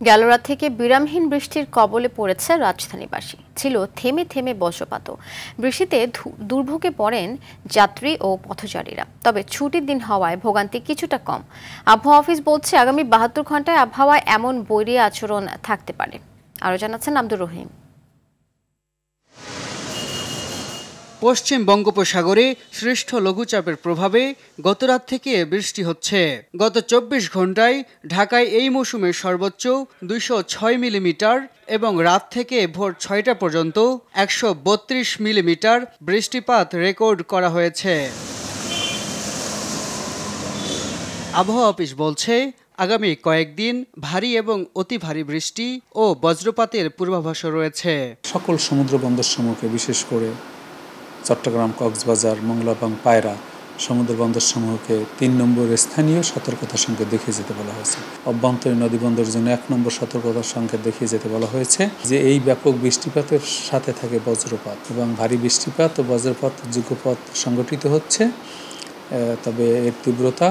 গেল রাত থেকে বিরামহীন বৃষ্টির কবলে পড়েছে রাজধানীবাসী। ছিল থেমে থেমে বজ্রপাতও। বৃষ্টিতে দুর্ভোগে পড়েন যাত্রী ও পথচারীরা। তবে ছুটির দিন হওয়ায় ভোগান্তি কিছুটা কম। আবহাওয়া অফিস বলছে আগামী 72 ঘন্টায় আবহাওয়ায় এমন বৈরী আচরণ থাকতে পারে। আরও জানাচ্ছেন আব্দুর রহিম। পশ্চিম বঙ্গোপসাগরে সৃষ্ট লঘুচাপের প্রভাবে গতরাত থেকে বৃষ্টি হচ্ছে। গত 24 ঘন্টায় ঢাকায় এই মৌসুমের সর্বোচ্চ 206 মিলিমিটার এবং রাত থেকে ভোর 6টা পর্যন্ত 132 মিলিমিটার বৃষ্টিপাত রেকর্ড করা হয়েছে। আবহাওয়া অফিস বলছে আগামী কয়েকদিন ভারী এবং অতি ভারী বৃষ্টি ও বজ্রপাতের পূর্বাভাসও রয়েছে। সকল সমুদ্র বন্দরসমূহকে বিশেষ করে চট্টগ্রাম, কক্সবাজার, মংলাবাং, পায়রা সমুদ্র বন্দরসমূহকে 3 নম্বর স্থানীয় সতর্কতার সংকেত দেখিয়ে যেতে বলা হয়েছে। অভ্যন্তরীণ নদী বন্দরের জন্য 1 নম্বর সতর্কতার সংকেত দেখিয়ে যেতে বলা হয়েছে যে এই ব্যাপক বৃষ্টিপাতের সাথে থাকে বজ্রপাত এবং ভারী বৃষ্টিপাত ও বজ্রপাত যুগপৎ সংঘটিত হচ্ছে। তবে এর তীব্রতা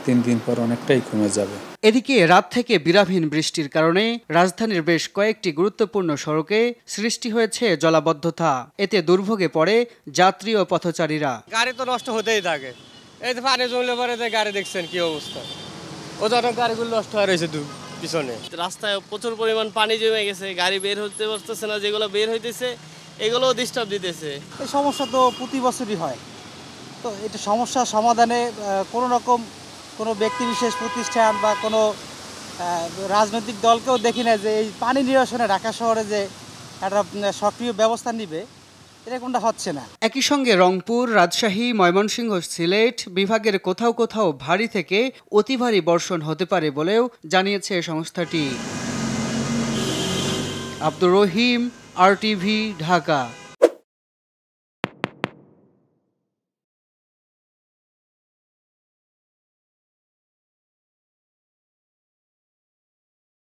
3 দিন পর অনেকটাই কমে যাবে। এদিকে রাত থেকে বিরামহীন বৃষ্টির কারণে রাজধানীর বেশ কয়েকটি গুরুত্বপূর্ণ সড়কে সৃষ্টি হয়েছে জলাবদ্ধতা। এতে দুর্ভোগে পড়ে যাত্রী ও পথচারীরা। গাড়ি তো নষ্ট হতেই থাকে। এই তো পানি জমলে পরে গাড়ি দেখছেন কি অবস্থা, ও তো অনেক গাড়িগুলো নষ্ট হয়ে রয়েছে পিছনে। রাস্তায় প্রচুর পরিমাণ পানি জমে গেছে, গাড়ি বের হতে পারতেছে না, যেগুলো বের হইতেছে এগুলোও ডিস্টার্ব দিতেছে। এই সমস্যা তো প্রতি বছরই হয়। তো এটা সমস্যার সমাধানে কোনো ব্যক্তি বিশেষ প্রতিষ্ঠান বা কোনো রাজনৈতিক দলকেও দেখি না যে এই পানি নিরসনে ঢাকা শহরে যে একটা সক্রিয় ব্যবস্থা নিবে, এরকমটা হচ্ছে না। একই সঙ্গে রংপুর, রাজশাহী, ময়মনসিংহ, সিলেট বিভাগের কোথাও কোথাও ভারী থেকে অতি ভারী বর্ষণ হতে পারে বলেও জানিয়েছে সংস্থাটি। আব্দুর রহিম, RTV, ঢাকা।